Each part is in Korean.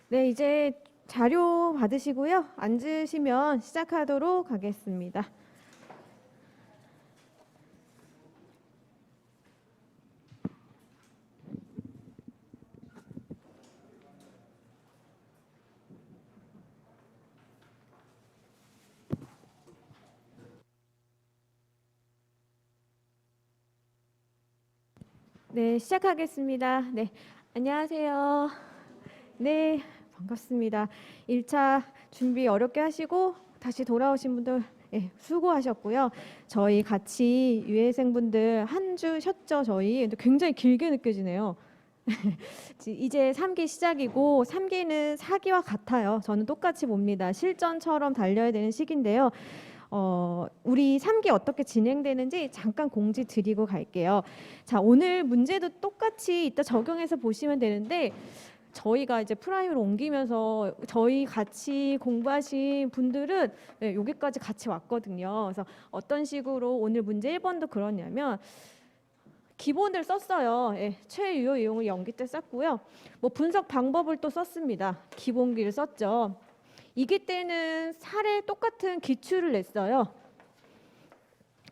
네, 이제 자료 받으시고요. 앉으시면 시작하도록 하겠습니다. 네, 시작하겠습니다. 네, 안녕하세요. 네, 반갑습니다. 1차 준비 어렵게 하시고 다시 돌아오신 분들 수고하셨고요. 저희 같이 유해생분들 한 주 쉬었죠, 저희. 근데 굉장히 길게 느껴지네요. 이제 3기 시작이고 3기는 4기와 같아요. 저는 똑같이 봅니다. 실전처럼 달려야 되는 시기인데요. 우리 3기 어떻게 진행되는지 잠깐 공지 드리고 갈게요. 자, 오늘 문제도 똑같이 이따 적용해서 보시면 되는데 저희가 이제 프라임으로 옮기면서 저희 같이 공부하신 분들은 여기까지 같이 왔거든요. 그래서 어떤 식으로 오늘 문제 1번도 그러냐면 기본을 썼어요. 최유효 이용을 연기 때 썼고요. 뭐 분석 방법을 또 썼습니다. 기본기를 썼죠. 2기 때는 사례 똑같은 기출을 냈어요.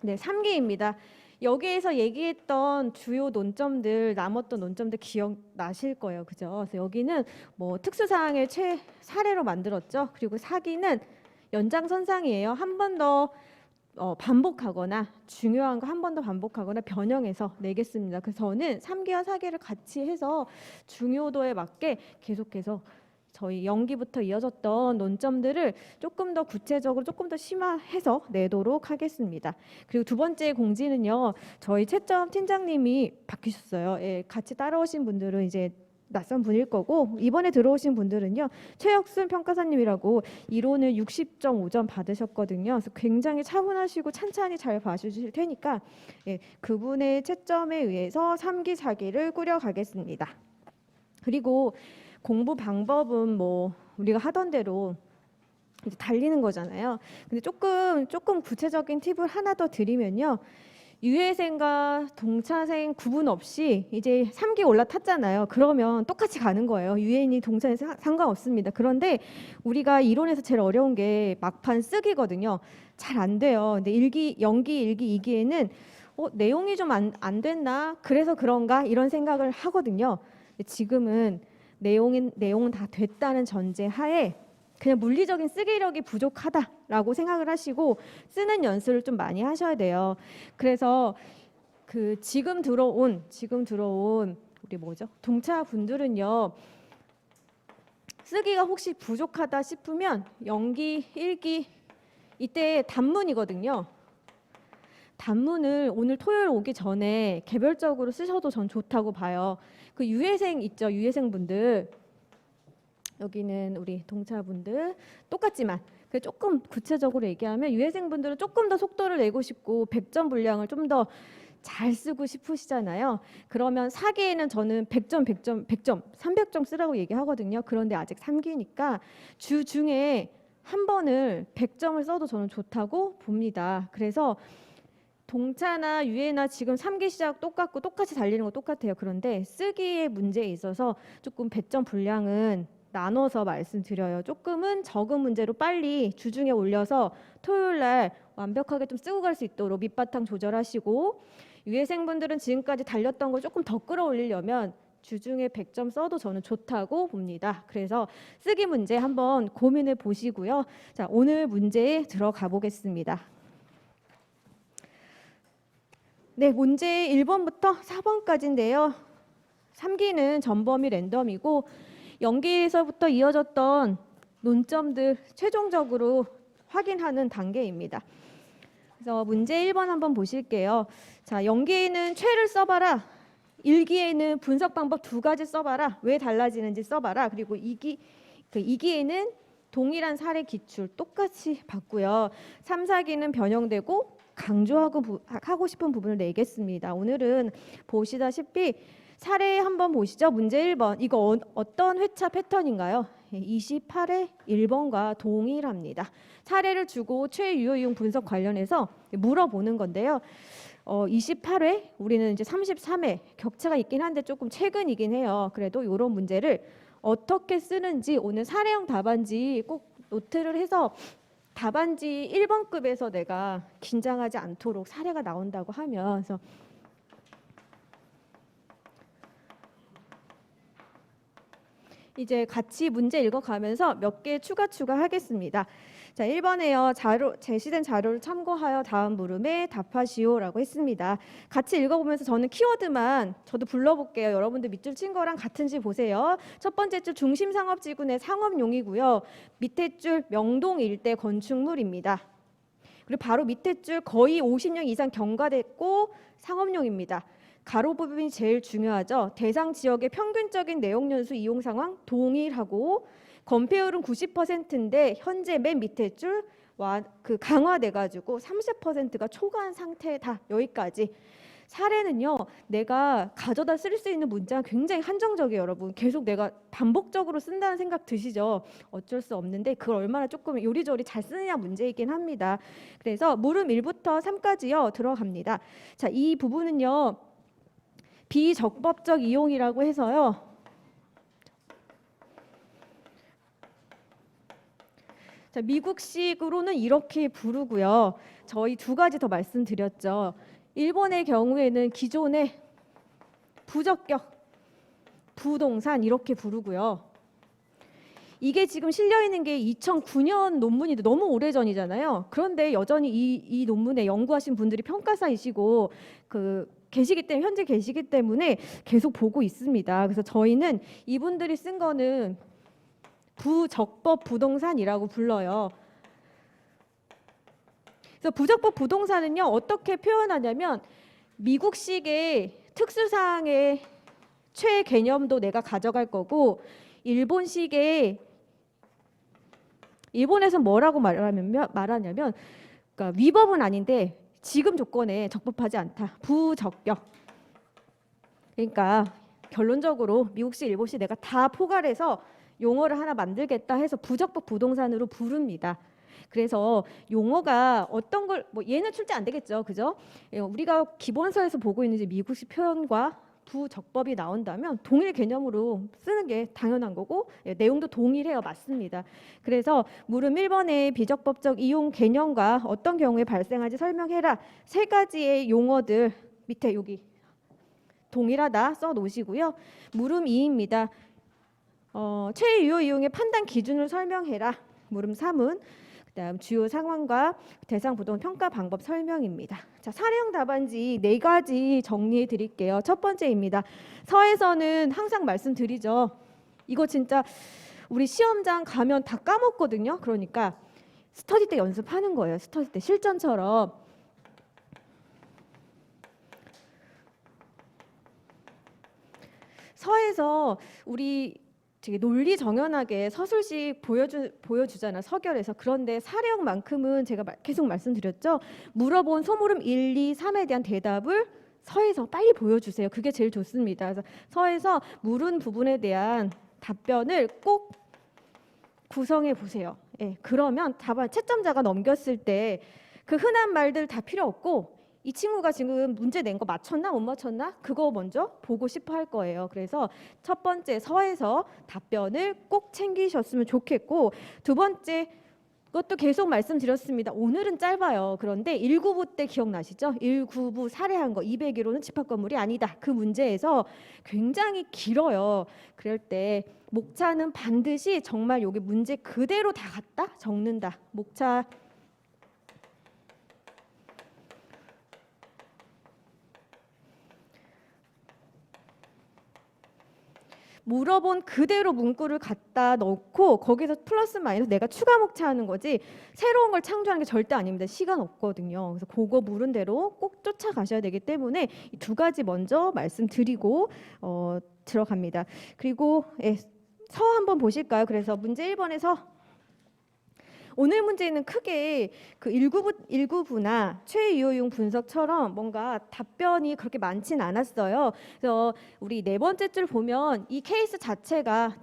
네, 3기입니다. 여기에서 얘기했던 주요 논점들, 남았던 논점들 기억나실 거예요. 그죠? 그래서 여기는 뭐 특수사항의 사례로 만들었죠. 그리고 4기는 연장선상이에요. 한 번 더 반복하거나 중요한 거 한 번 더 반복하거나 변형해서 내겠습니다. 그래서 저는 3기와 4기를 같이 해서 중요도에 맞게 계속해서 저희 연기부터 이어졌던 논점들을 조금 더 구체적으로 조금 더 심화해서 내도록 하겠습니다. 그리고 두 번째 공지는요. 저희 채점 팀장님이 바뀌셨어요. 같이 따라오신 분들은 이제 낯선 분일 거고 이번에 들어오신 분들은요. 최혁순 평가사님이라고 이론을 60.5점 받으셨거든요. 그래서 굉장히 차분하시고 찬찬히 잘 봐주실 테니까 그분의 채점에 의해서 3기, 4기를 꾸려가겠습니다. 그리고 공부 방법은 뭐 우리가 하던 대로 이제 달리는 거잖아요. 근데 조금 구체적인 팁을 하나 더 드리면요. 유해생과 동차생 구분 없이 이제 3기 올라탔잖아요. 그러면 똑같이 가는 거예요. 유해인이 동차생 상관없습니다. 그런데 우리가 이론에서 제일 어려운 게 막판 쓰기거든요. 잘 안 돼요. 근데 연기 1기, 2기에는 내용이 좀 안 됐나? 그래서 그런가? 이런 생각을 하거든요. 지금은 내용은 다 됐다는 전제 하에 그냥 물리적인 쓰기력이 부족하다라고 생각을 하시고 쓰는 연습을 좀 많이 하셔야 돼요. 그래서 그 지금 들어온 우리 동차 분들은요. 쓰기가 혹시 부족하다 싶으면 연기 1기 이때 단문이거든요. 단문을 오늘 토요일 오기 전에 개별적으로 쓰셔도 전 좋다고 봐요. 그 유해생 있죠, 유해생분들. 여기는 우리 동차분들 똑같지만 조금 구체적으로 얘기하면 유해생분들은 조금 더 속도를 내고 싶고 100점 분량을 좀 더 잘 쓰고 싶으시잖아요. 그러면 4기에는 저는 100점, 300점 쓰라고 얘기하거든요. 그런데 아직 3기니까 주 중에 한 번을 100점을 써도 저는 좋다고 봅니다. 그래서 동차나 유해나 지금 3기 시작 똑같고 똑같이 달리는 거 똑같아요. 그런데 쓰기의 문제에 있어서 조금 배점 분량은 나눠서 말씀드려요. 조금은 적은 문제로 빨리 주중에 올려서 토요일 날 완벽하게 좀 쓰고 갈 수 있도록 밑바탕 조절하시고, 유해생분들은 지금까지 달렸던 걸 조금 더 끌어올리려면 주중에 100점 써도 저는 좋다고 봅니다. 그래서 쓰기 문제 한번 고민해 보시고요. 자, 오늘 문제에 들어가 보겠습니다. 네, 문제 1번부터 4번까지인데요. 3기는 전범위 랜덤이고 연기에서부터 이어졌던 논점들 최종적으로 확인하는 단계입니다. 그래서 문제 1번 한번 보실게요. 자, 연기에는 최를 써봐라. 1기에는 분석 방법 2가지 써봐라. 왜 달라지는지 써봐라. 그리고 2기에는 동일한 사례 기출 똑같이 봤고요. 3, 4기는 변형되고 강조하고 싶은 부분을 내겠습니다. 오늘은 보시다시피 사례 한번 보시죠. 문제 1번. 이거 어떤 회차 패턴인가요? 28회 1번과 동일합니다. 사례를 주고 최유효 이용 분석 관련해서 물어보는 건데요. 28회 우리는 이제 33회 격차가 있긴 한데 조금 최근이긴 해요. 그래도 이런 문제를 어떻게 쓰는지 오늘 사례형 답안지 꼭 노트를 해서 답안지 1번급에서 내가 긴장하지 않도록 사례가 나온다고 하면 그래서 이제 같이 문제 읽어가면서 몇 개 추가하겠습니다. 자, 1번에요. 제시된 자료를 참고하여 다음 물음에 답하시오라고 했습니다. 같이 읽어보면서 저는 키워드만 저도 불러볼게요. 여러분들 밑줄 친 거랑 같은지 보세요. 첫 번째 줄 중심상업지구 내 상업용이고요. 밑에 줄 명동 일대 건축물입니다. 그리고 바로 밑에 줄 거의 50년 이상 경과됐고 상업용입니다. 가로 부분이 제일 중요하죠. 대상 지역의 평균적인 내용 연수 이용 상황 동일하고 건폐율은 90%인데 현재 맨 밑에 줄 강화돼 가지고 30%가 초과한 상태다. 여기까지. 사례는요. 내가 가져다 쓸 수 있는 문자가 굉장히 한정적이에요, 여러분. 계속 내가 반복적으로 쓴다는 생각 드시죠? 어쩔 수 없는데 그걸 얼마나 조금 요리조리 잘 쓰느냐 문제이긴 합니다. 그래서 물음 1부터 3까지요. 들어갑니다. 자, 이 부분은요. 비적법적 이용이라고 해서요. 자, 미국식으로는 이렇게 부르고요. 저희 두 가지 더 말씀드렸죠. 일본의 경우에는 기존의 부적격 부동산 이렇게 부르고요. 이게 지금 실려 있는 게 2009년 논문인데 너무 오래전이잖아요. 그런데 여전히 이 논문에 연구하신 분들이 평가사이시고 현재 계시기 때문에 계속 보고 있습니다. 그래서 저희는 이분들이 쓴 거는 부적법 부동산이라고 불러요. 그래서 부적법 부동산은요 어떻게 표현하냐면 미국식의 특수사항의 최 개념도 내가 가져갈 거고 일본에서 뭐라고 말하냐면 그러니까 위법은 아닌데 지금 조건에 적법하지 않다. 부적격. 그러니까 결론적으로 미국식, 일본식 내가 다 포괄해서 용어를 하나 만들겠다 해서 부적법 부동산으로 부릅니다. 그래서 용어가 어떤 걸 얘는 출제 안 되겠죠, 그죠? 우리가 기본서에서 보고 있는 이제 미국식 표현과 부적법이 나온다면 동일 개념으로 쓰는 게 당연한 거고 내용도 동일해요, 맞습니다. 그래서 물음 1번의 비적법적 이용 개념과 어떤 경우에 발생할지 설명해라. 세 가지의 용어들 밑에 여기 동일하다 써 놓으시고요. 물음 2입니다. 최유효 이용의 판단 기준을 설명해라. 물음 3은 그다음 주요 상황과 대상 부동 평가 방법 설명입니다. 자, 사례형 답안지 4가지 정리해 드릴게요. 첫 번째입니다. 서에서는 항상 말씀드리죠. 이거 진짜 우리 시험장 가면 다 까먹거든요. 그러니까 스터디 때 연습하는 거예요. 스터디 때 실전처럼. 서에서 우리 되게 논리 정연하게 서술식 보여주잖아, 서결에서. 그런데 사례형만큼은 제가 계속 말씀드렸죠. 물어본 소물음 1, 2, 3에 대한 대답을 서에서 빨리 보여주세요. 그게 제일 좋습니다. 그래서 서에서 물은 부분에 대한 답변을 꼭 구성해 보세요. 그러면 답안 채점자가 넘겼을 때 그 흔한 말들 다 필요 없고 이 친구가 지금 문제 낸 거 맞췄나 못 맞췄나 그거 먼저 보고 싶어 할 거예요. 그래서 첫 번째 서에서 답변을 꼭 챙기셨으면 좋겠고, 두 번째 그것도 계속 말씀드렸습니다. 오늘은 짧아요. 그런데 1구부 때 기억나시죠? 1구부 사례한 거 201호는 집합 건물이 아니다. 그 문제에서 굉장히 길어요. 그럴 때 목차는 반드시 정말 여기 문제 그대로 다 갖다 적는다. 목차 물어본 그대로 문구를 갖다 넣고 거기서 플러스 마이너스 내가 추가 목차하는 거지 새로운 걸 창조하는 게 절대 아닙니다. 시간 없거든요. 그래서 그거 물은 대로 꼭 쫓아가셔야 되기 때문에 이 두 가지 먼저 말씀드리고 들어갑니다. 그리고 서 한번 보실까요? 그래서 문제 1번에서 오늘 문제는 크게 그 1구부나 최유효용 분석처럼 뭔가 답변이 그렇게 많진 않았어요. 그래서 우리 네 번째 줄 보면 이 케이스 자체가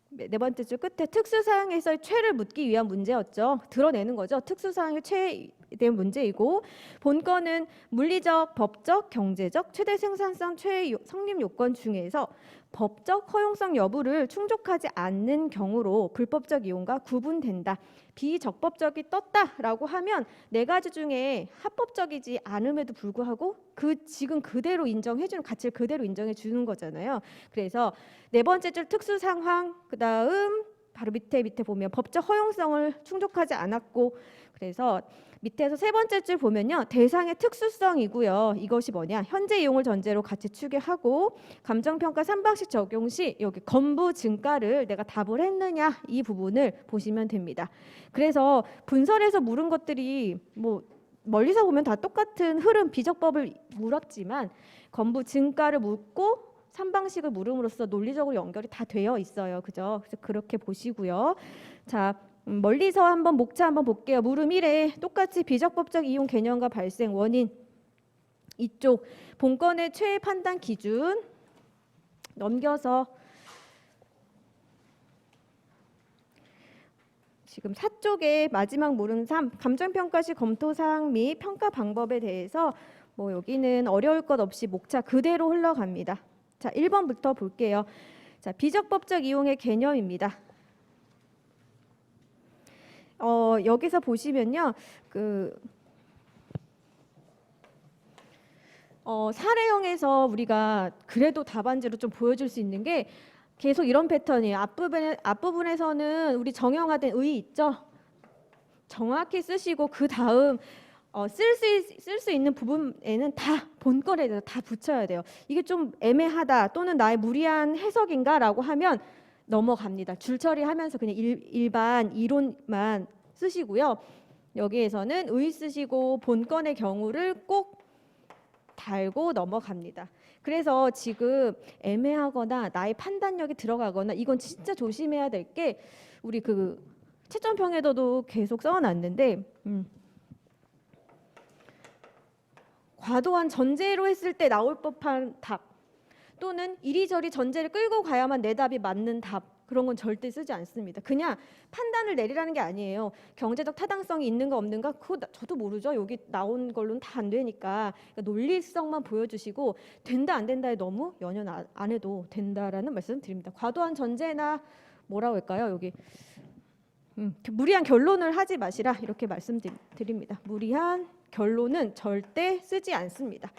네 번째 줄 끝에 특수사항에서의 최를 묻기 위한 문제였죠. 드러내는 거죠. 특수사항의 최 대한 문제이고, 본건은 물리적, 법적, 경제적 최대 생산성 최애 성립 요건 중에서 법적 허용성 여부를 충족하지 않는 경우로 불법적 이용과 구분된다. 비적법적이 떴다라고 하면 네 가지 중에 합법적이지 않음에도 불구하고 지금 그대로 인정해주는 가치를 그대로 인정해 주는 거잖아요. 그래서 네 번째 줄 특수 상황, 그다음 바로 밑에 보면 법적 허용성을 충족하지 않았고, 그래서 밑에서 세 번째 줄 보면요, 대상의 특수성이고요. 이것이 뭐냐, 현재 이용을 전제로 가치 추계하고 감정평가 3방식 적용 시 여기 건부 증가를 내가 답을 했느냐, 이 부분을 보시면 됩니다. 그래서 분설에서 물은 것들이 뭐 멀리서 보면 다 똑같은 흐름, 비적법을 물었지만 건부 증가를 묻고 3방식을 물음으로써 논리적으로 연결이 다 되어 있어요. 그죠? 그래서 그렇게 보시고요. 자, 멀리서 한번 목차 한번 볼게요. 물음 1에 똑같이 비적법적 이용 개념과 발생 원인, 이쪽 본건의 최애 판단 기준 넘겨서 지금 4쪽에 마지막 물음 3, 감정평가 시 검토사항 및 평가 방법에 대해서 뭐 여기는 어려울 것 없이 목차 그대로 흘러갑니다. 자, 1번부터 볼게요. 자, 비적법적 이용의 개념입니다. 여기서 보시면요, 사례형에서 우리가 그래도 답안지로 좀 보여줄 수 있는 게 계속 이런 패턴이에요. 앞부분에서는 우리 정형화된 의 있죠? 정확히 쓰시고 그 다음 쓸 수 있는 부분에는 다 본건에 대해서 다 붙여야 돼요. 이게 좀 애매하다 또는 나의 무리한 해석인가라고 하면 넘어갑니다. 줄 처리하면서 그냥 일반 이론만 쓰시고요. 여기에서는 의 쓰시고 본건의 경우를 꼭 달고 넘어갑니다. 그래서 지금 애매하거나 나의 판단력이 들어가거나 이건 진짜 조심해야 될 게, 우리 채점평에도 계속 써놨는데 과도한 전제로 했을 때 나올 법한 답 또는 이리저리 전제를 끌고 가야만 내 답이 맞는 답, 그런 건 절대 쓰지 않습니다. 그냥 판단을 내리라는 게 아니에요. 경제적 타당성이 있는가 없는가 그거 저도 모르죠. 여기 나온 걸로는 다 안 되니까. 그러니까 논리성만 보여주시고 된다 안 된다에 너무 연연 안 해도 된다라는 말씀 드립니다. 과도한 전제나 뭐라고 할까요? 여기 무리한 결론을 하지 마시라 이렇게 말씀드립니다. 무리한 결론은 절대 쓰지 않습니다.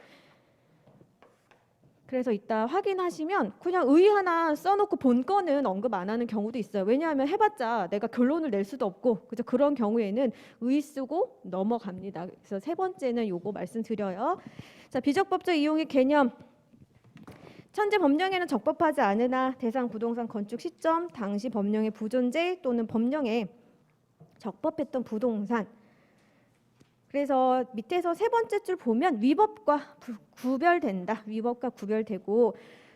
그래서 이따 확인하시면 그냥 의 하나 써놓고 본건은 언급 안 하는 경우도 있어요. 왜냐하면 해봤자 내가 결론을 낼 수도 없고, 그죠? 그런 경우에는 의 쓰고 넘어갑니다. 그래서 세 번째는 요거 말씀드려요. 자, 비적법적 이용의 개념. 현재 법령에는 적법하지 않으나 대상 부동산 건축 시점 당시 법령의 부존재 또는 법령에 적법했던 부동산. 그래서 밑에서 세 번째 줄 보면 위법과 구별된다. 위법과 구별되고,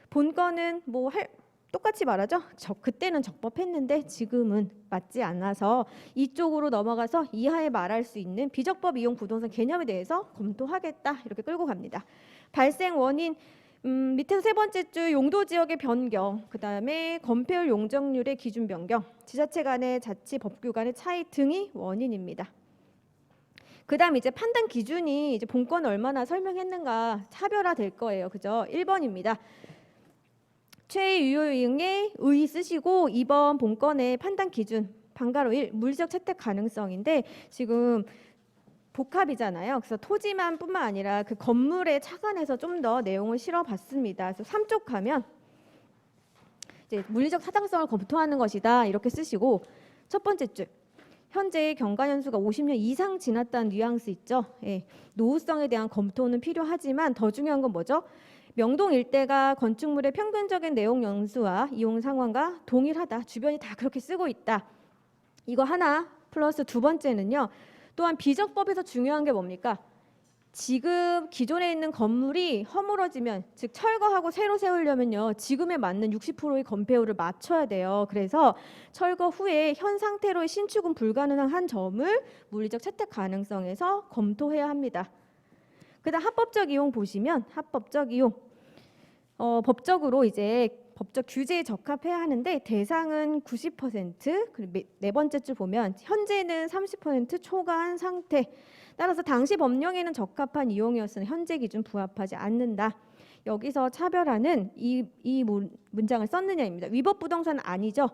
본건은 똑같이 말하죠. 그때는 적법했는데 지금은 맞지 않아서 이쪽으로 넘어가서 이하에 말할 수 있는 비적법 이용 부동산 개념에 대해서 검토하겠다. 이렇게 끌고 갑니다. 발생 원인, 밑에서 세 번째 줄 용도 지역의 변경, 그 다음에 건폐율 용적률의 기준 변경, 지자체 간의 자치 법규 간의 차이 등이 원인입니다. 그 다음 이제 판단 기준이 이제 본건을 얼마나 설명했는가 차별화 될 거예요. 그죠? 1번입니다. 최유효이응의 의 쓰시고 2번 본건의 판단 기준 방가로 1 물리적 채택 가능성인데, 지금 복합이잖아요. 그래서 토지만 뿐만 아니라 그 건물에 착안해서 좀 더 내용을 실어봤습니다. 그래서 3쪽 가면 이제 물리적 타당성을 검토하는 것이다 이렇게 쓰시고, 첫 번째 줄 현재 경과 연수가 50년 이상 지났다는 뉘앙스 있죠. 예, 노후성에 대한 검토는 필요하지만 더 중요한 건 뭐죠? 명동 일대가 건축물의 평균적인 내용 연수와 이용 상황과 동일하다. 주변이 다 그렇게 쓰고 있다. 이거 하나 플러스 두 번째는요. 또한 비적법에서 중요한 게 뭡니까? 지금 기존에 있는 건물이 허물어지면, 즉 철거하고 새로 세우려면요, 지금에 맞는 60%의 건폐율을 맞춰야 돼요. 그래서 철거 후에 현 상태로의 신축은 불가능한 점을 물리적 채택 가능성에서 검토해야 합니다. 그다음 합법적 이용 보시면, 합법적 이용 법적으로 이제 법적 규제에 적합해야 하는데 대상은 90%, 그리고 네 번째 줄 보면 현재는 30% 초과한 상태. 따라서 당시 법령에는 적합한 이용이었으나 현재 기준 부합하지 않는다. 여기서 차별화는 이 문장을 썼느냐입니다. 위법 부동산은 아니죠.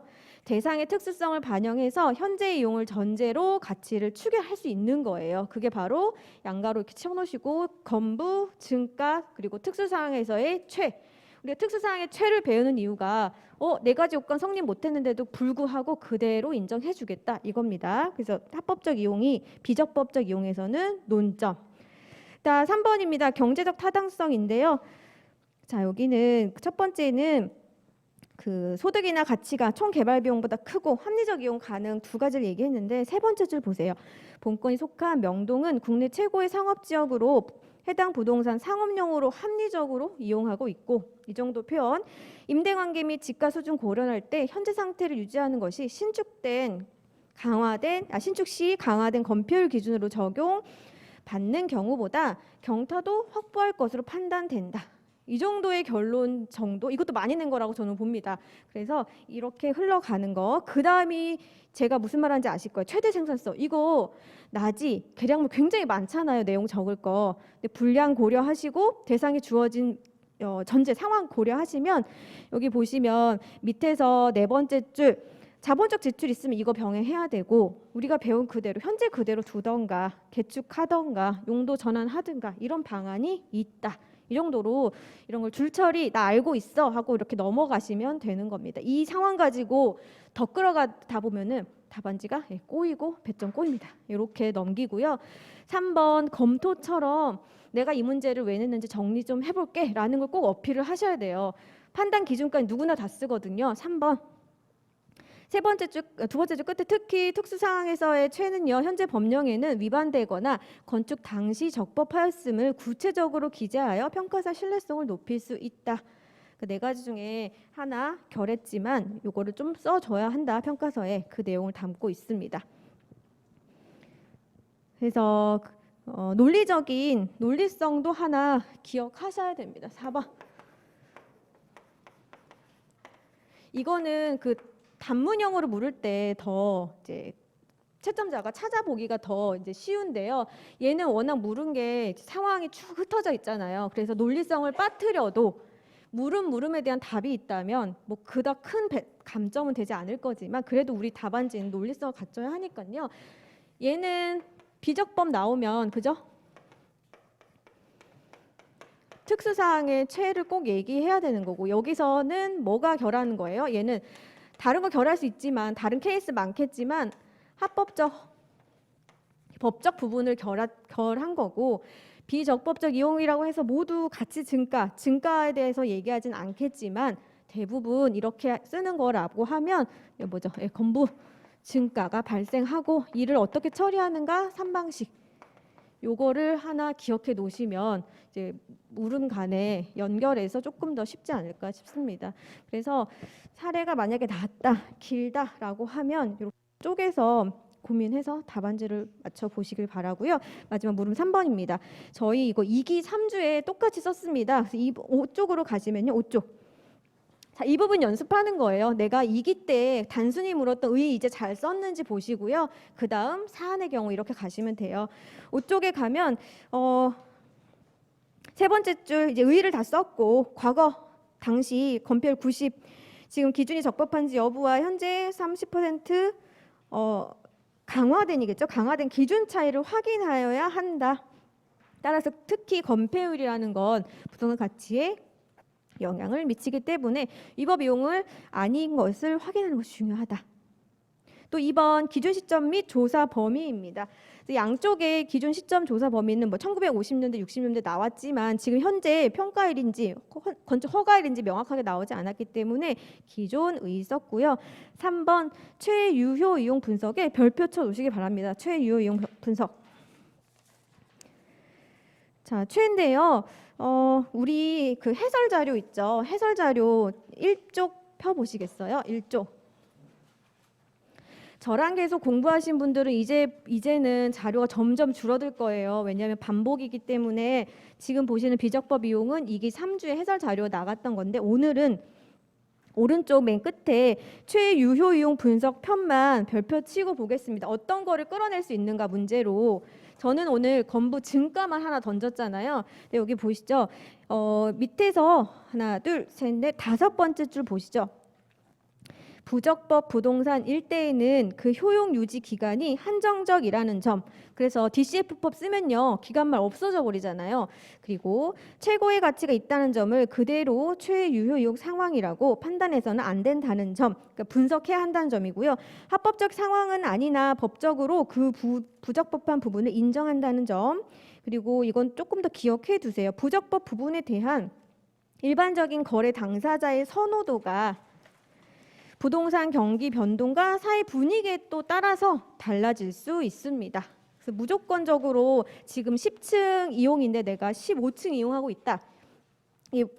대상의 특수성을 반영해서 현재 이용을 전제로 가치를 추계할 수 있는 거예요. 그게 바로 양가로 이렇게 쳐놓으시고 건부, 증가, 그리고 특수사항에서의 최. 우리가 특수사항의 최를 배우는 이유가 네 가지 요건 성립 못했는데도 불구하고 그대로 인정해주겠다 이겁니다. 그래서 합법적 이용이 비적법적 이용에서는 논점. 3번입니다. 경제적 타당성인데요. 자, 여기는 첫 번째는 그 소득이나 가치가 총 개발 비용보다 크고 합리적 이용 가능 두 가지를 얘기했는데 세 번째 줄 보세요. 본건이 속한 명동은 국내 최고의 상업 지역으로 해당 부동산 상업용으로 합리적으로 이용하고 있고, 이 정도 표현. 임대 관계 및 지가 수준 고려할 때 현재 상태를 유지하는 것이 신축 시 강화된 건폐율 기준으로 적용받는 경우보다 경타도 확보할 것으로 판단된다. 이 정도의 결론 정도, 이것도 많이 낸 거라고 저는 봅니다. 그래서 이렇게 흘러가는 거. 그 다음이 제가 무슨 말하는지 아실 거예요. 최대 생산성. 이거 나지 계량물 굉장히 많잖아요. 내용 적을 거. 근데 분량 고려하시고 대상이 주어진 전제 상황 고려하시면 여기 보시면 밑에서 네 번째 줄 자본적 지출 있으면 이거 병행해야 되고, 우리가 배운 그대로 현재 그대로 두던가 개축하던가 용도 전환하든가 이런 방안이 있다. 이 정도로 이런 걸 줄처리 나 알고 있어 하고 이렇게 넘어가시면 되는 겁니다. 이 상황 가지고 더 끌어가다 보면은 답안지가 꼬이고 배점 꼬입니다. 이렇게 넘기고요. 3번 검토처럼 내가 이 문제를 왜 냈는지 정리 좀 해볼게 라는 걸 꼭 어필을 하셔야 돼요. 판단 기준까지 누구나 다 쓰거든요. 3번. 두 번째 줄 끝에 특히 특수사항에서의 최는요, 현재 법령에는 위반되거나 건축 당시 적법하였음을 구체적으로 기재하여 평가사 신뢰성을 높일 수 있다. 그 네 가지 중에 하나 결했지만 요거를 좀 써줘야 한다. 평가서에 그 내용을 담고 있습니다. 그래서 논리적인 논리성도 하나 기억하셔야 됩니다. 4번. 이거는 그 단문형으로 물을 때 더 이제 채점자가 찾아보기가 더 이제 쉬운데요. 얘는 워낙 물은 게 상황이 쭉 흩어져 있잖아요. 그래서 논리성을 빠뜨려도 물음에 대한 답이 있다면 뭐 그닥 큰 감점은 되지 않을 거지만 그래도 우리 답안지는 논리성을 갖춰야 하니까요. 얘는 비적법 나오면 그죠? 특수사항의 최를 꼭 얘기해야 되는 거고, 여기서는 뭐가 결하는 거예요? 얘는 다른 거 결할 수 있지만 다른 케이스 많겠지만 법적 부분을 결한 거고, 비적법적 이용이라고 해서 모두 같이 증가에 대해서 얘기하진 않겠지만 대부분 이렇게 쓰는 거라고 하면 뭐죠? 건부 증가가 발생하고 이를 어떻게 처리하는가 3방식. 요거를 하나 기억해 놓으시면 이제 물음 간에 연결해서 조금 더 쉽지 않을까 싶습니다. 그래서 사례가 만약에 낮다, 길다라고 하면 이렇게 쪼개서 고민해서 답안지를 맞춰 보시길 바라고요. 마지막 물음 3번입니다. 저희 이거 2기 3주에 똑같이 썼습니다. 그래서 5쪽으로 가시면요. 5쪽. 자, 이 부분 연습하는 거예요. 내가 2기 때 단순히 물었던 의 이제 잘 썼는지 보시고요. 그 다음 사안의 경우 이렇게 가시면 돼요. 5쪽에 가면 세 번째 줄 이제 의의를 다 썼고, 과거 당시 건폐율 90, 지금 기준이 적법한지 여부와 현재 30% 강화된이겠죠. 강화된 기준 차이를 확인하여야 한다. 따라서 특히 건폐율이라는 건 부동산 가치에 영향을 미치기 때문에 위법 이용을 아닌 것을 확인하는 것이 중요하다. 또 2번 기준 시점 및 조사 범위입니다. 양쪽의 기준 시점 조사 범위는 뭐 1950년대, 60년대 나왔지만 지금 현재 평가일인지 건축 허가일인지 명확하게 나오지 않았기 때문에 기존의 썼고요. 3번 최유효 이용 분석에 별표 쳐 놓으시기 바랍니다. 최유효 이용 분석. 자, 최인데요. 우리 그 해설 자료 있죠. 해설 자료 1쪽 펴 보시겠어요? 1쪽. 저랑 계속 공부하신 분들은 이제는 자료가 점점 줄어들 거예요. 왜냐하면 반복이기 때문에 지금 보시는 비적법 이용은 2기 3주에 해설 자료가 나갔던 건데, 오늘은 오른쪽 맨 끝에 최유효이용 분석 편만 별표 치고 보겠습니다. 어떤 거를 끌어낼 수 있는가 문제로 저는 오늘 건부 증가만 하나 던졌잖아요. 근데 여기 보시죠. 밑에서 하나, 둘, 셋, 넷, 다섯 번째 줄 보시죠. 부적법 부동산 일대에는 그 효용 유지 기간이 한정적이라는 점. 그래서 DCF법 쓰면요 기간말 없어져 버리잖아요. 그리고 최고의 가치가 있다는 점을 그대로 최유효이용 상황이라고 판단해서는 안 된다는 점. 그러니까 분석해야 한다는 점이고요. 합법적 상황은 아니나 법적으로 그 부적법한 부분을 인정한다는 점. 그리고 이건 조금 더 기억해 두세요. 부적법 부분에 대한 일반적인 거래 당사자의 선호도가 부동산 경기 변동과 사회 분위기에 또 따라서 달라질 수 있습니다. 그래서 무조건적으로 지금 10층 이용인데 내가 15층 이용하고 있다.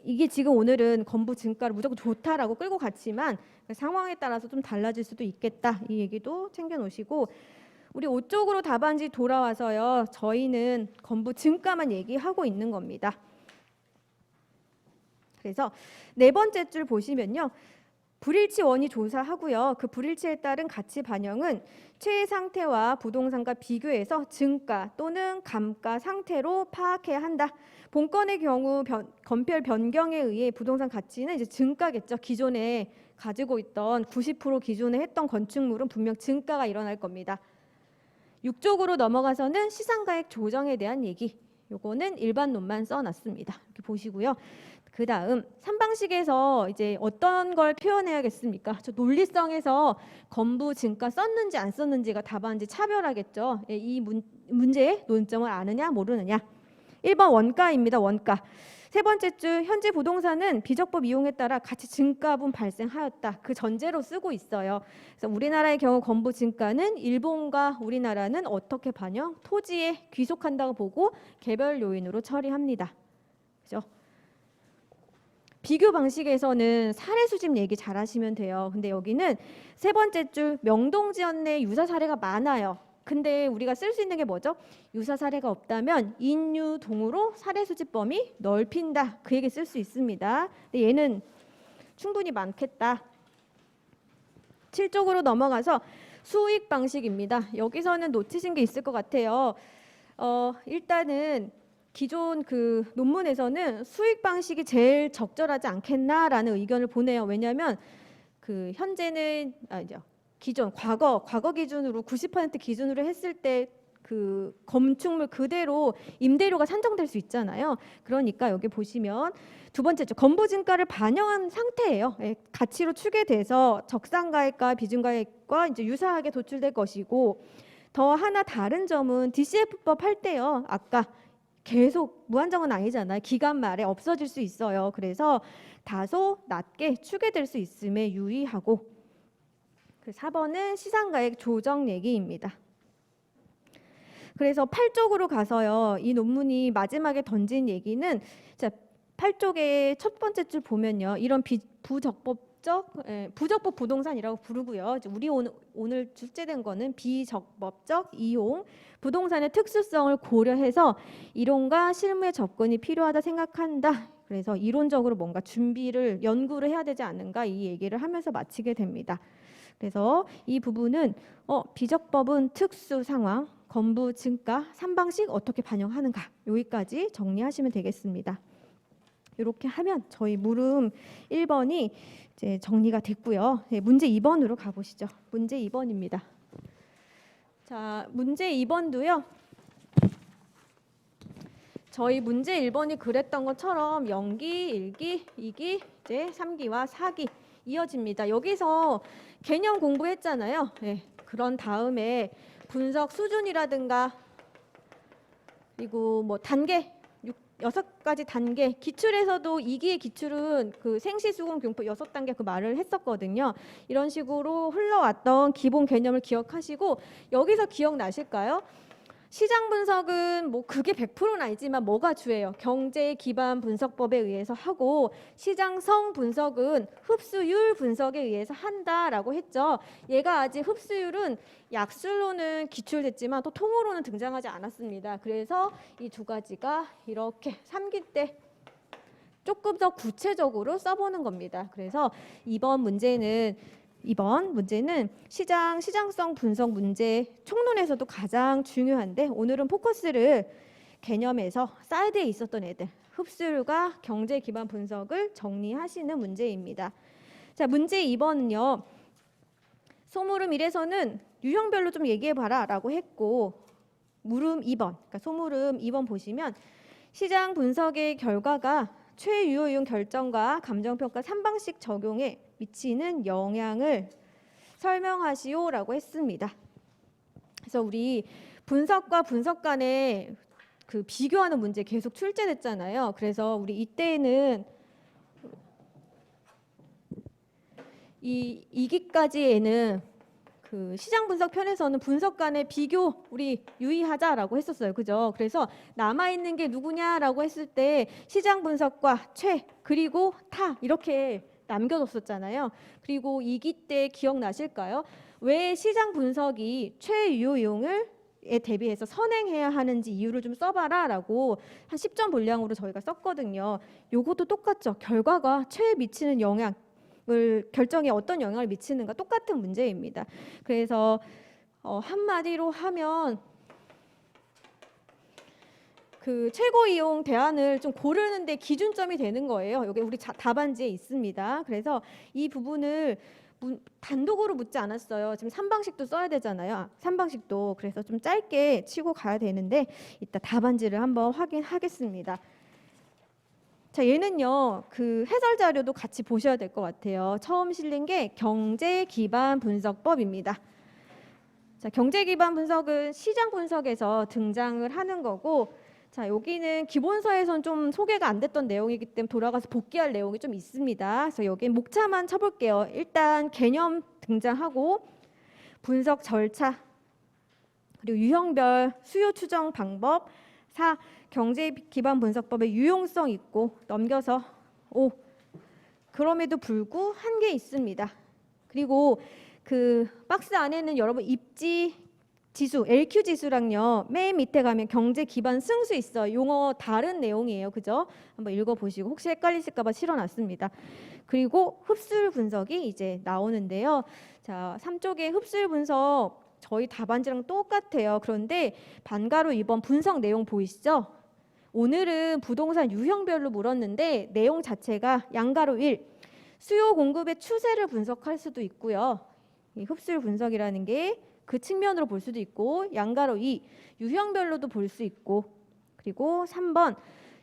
이게 지금 오늘은 건부 증가를 무조건 좋다라고 끌고 갔지만 상황에 따라서 좀 달라질 수도 있겠다. 이 얘기도 챙겨 놓으시고 우리 5쪽으로 답안지 돌아와서요. 저희는 건부 증가만 얘기하고 있는 겁니다. 그래서 네 번째 줄 보시면요. 불일치 원이 조사하고요. 그 불일치에 따른 가치 반영은 최애 상태와 부동산과 비교해서 증가 또는 감가 상태로 파악해야 한다. 본건의 경우 건별 변경에 의해 부동산 가치는 이제 증가겠죠. 기존에 가지고 있던 90% 기존에 했던 건축물은 분명 증가가 일어날 겁니다. 6쪽으로 넘어가서는 시상가액 조정에 대한 얘기. 요거는 일반론만 써놨습니다. 이렇게 보시고요. 그 다음 3방식에서 이제 어떤 걸 표현해야겠습니까? 저 논리성에서 건부 증가 썼는지 안 썼는지가 답안지 차별하겠죠. 이 문제의 논점을 아느냐 모르느냐. 1번 원가입니다. 원가. 세 번째 줄 현재 부동산은 비적법 이용에 따라 가치 증가분 발생하였다. 그 전제로 쓰고 있어요. 그래서 우리나라의 경우 건부 증가는 일본과 우리나라는 어떻게 반영? 토지에 귀속한다고 보고 개별 요인으로 처리합니다. 그죠? 비교 방식에서는 사례 수집 얘기 잘 하시면 돼요. 근데 여기는 세 번째 줄 명동지역 내 유사 사례가 많아요. 근데 우리가 쓸 수 있는 게 뭐죠? 유사 사례가 없다면 인유동으로 사례 수집 범위 넓힌다. 그 얘기 쓸 수 있습니다. 근데 얘는 충분히 많겠다. 7쪽으로 넘어가서 수익 방식입니다. 여기서는 놓치신 게 있을 것 같아요. 일단은 기존 그 논문에서는 수익 방식이 제일 적절하지 않겠나라는 의견을 보내요. 왜냐하면 그 현재는 기존 과거 기준으로 90% 기준으로 했을 때 그 건축물 그대로 임대료가 산정될 수 있잖아요. 그러니까 여기 보시면 두 번째죠. 건부 증가를 반영한 상태예요. 가치로 추계돼서 적산가액과 비중가액과 이제 유사하게 도출될 것이고 더 하나 다른 점은 DCF법 할 때요. 아까 계속 무한정은 아니잖아요. 기간 말에 없어질 수 있어요. 그래서 다소 낮게 추계될 수 있음에 유의하고 그 4번은 시상가액 조정 얘기입니다. 그래서 8쪽으로 가서요. 이 논문이 마지막에 던진 얘기는 자 8쪽의 첫 번째 줄 보면요. 이런 부적법 부동산이라고 부르고요. 우리 오늘 출제된 거는 비적법적 이용 부동산의 특수성을 고려해서 이론과 실무의 접근이 필요하다 생각한다. 그래서 이론적으로 뭔가 연구를 해야 되지 않는가 이 얘기를 하면서 마치게 됩니다. 그래서 이 부분은 비적법은 특수 상황, 건부 증가 3방식 어떻게 반영하는가 여기까지 정리하시면 되겠습니다. 이렇게 하면 저희 물음 1번이 이제 정리가 됐고요. 네, 문제 2번으로 가보시죠. 문제 2번입니다. 자, 문제 2번도요. 저희 문제 1번이 그랬던 것처럼 0기, 1기, 2기, 이제 3기와 4기 이어집니다. 여기서 개념 공부했잖아요. 네, 그런 다음에 분석 수준이라든가 그리고 뭐 단계 6가지 단계 기출에서도 2기의 기출은 그 생시수공교법 6단계 그 말을 했었거든요. 이런 식으로 흘러왔던 기본 개념을 기억하시고 여기서 기억나실까요? 시장 분석은 뭐 그게 100%는 아니지만 뭐가 주예요? 경제 기반 분석법에 의해서 하고 시장성 분석은 흡수율 분석에 의해서 한다라고 했죠. 얘가 아직 흡수율은 약술로는 기출됐지만 또 통으로는 등장하지 않았습니다. 그래서 이 두 가지가 이렇게 3기 때 조금 더 구체적으로 써보는 겁니다. 그래서 이번 문제는 시장성 분석 문제 총론에서도 가장 중요한데 오늘은 포커스를 개념에서 사이드에 있었던 애들 흡수율과 경제 기반 분석을 정리하시는 문제입니다. 자, 문제 2번은요. 소물음 1에서는 유형별로 좀 얘기해봐라 라고 했고 물음 2번, 그러니까 소물음 2번 보시면 시장 분석의 결과가 최유효이용 결정과 감정평가 3방식 적용에 미치는 영향을 설명하시오라고 했습니다. 그래서 우리 분석과 분석 간의 그 비교하는 문제 계속 출제됐잖아요. 그래서 우리 이때는 이 2기까지에는 그 시장 분석 편에서는 분석 간의 비교 우리 유의하자라고 했었어요. 그죠? 그래서 남아 있는 게 누구냐라고 했을 때 시장 분석과 최 그리고 타 이렇게 남겨뒀었잖아요. 그리고 2기 때 기억나실까요? 왜 시장 분석이 최유효용을 에 대비해서 선행해야 하는지 이유를 좀 써봐라라고 한 10점 분량으로 저희가 썼거든요. 요것도 똑같죠. 결과가 최에 미치는 영향 결정에 어떤 영향을 미치는가 똑같은 문제입니다. 그래서 한마디로 하면 그 최고 이용 대안을 좀 고르는데 기준점이 되는 거예요. 여기 우리 답안지에 있습니다. 그래서 이 부분을 단독으로 묻지 않았어요. 지금 3방식도 써야 되잖아요. 3방식도. 그래서 좀 짧게 치고 가야 되는데 이따 답안지를 한번 확인하겠습니다. 자, 얘는요. 그 해설 자료도 같이 보셔야 될 것 같아요. 처음 실린 게 경제 기반 분석법입니다. 자, 경제 기반 분석은 시장 분석에서 등장을 하는 거고 자, 여기는 기본서에선 좀 소개가 안 됐던 내용이기 때문에 돌아가서 복귀할 내용이 좀 있습니다. 그래서 여기 목차만 쳐볼게요. 일단 개념 등장하고 분석 절차 그리고 유형별 수요 추정 방법 4. 경제 기반 분석법의 유용성 있고 넘겨서 5. 그럼에도 불구 한계 있습니다. 그리고 그 박스 안에는 여러분 입지 지수, LQ 지수랑요. 맨 밑에 가면 경제 기반 승수 있어요. 용어 다른 내용이에요. 그죠? 한번 읽어보시고 혹시 헷갈리실까 봐 실어놨습니다. 그리고 흡수율 분석이 이제 나오는데요. 자, 3쪽의 흡수율 분석 저희 답안지랑 똑같아요. 그런데 반가로 2번 분석 내용 보이시죠? 오늘은 부동산 유형별로 물었는데 내용 자체가 양가로 1, 수요 공급의 추세를 분석할 수도 있고요. 이 흡수율 분석이라는 게 그 측면으로 볼 수도 있고 양가로 2, 유형별로도 볼 수 있고 그리고 3번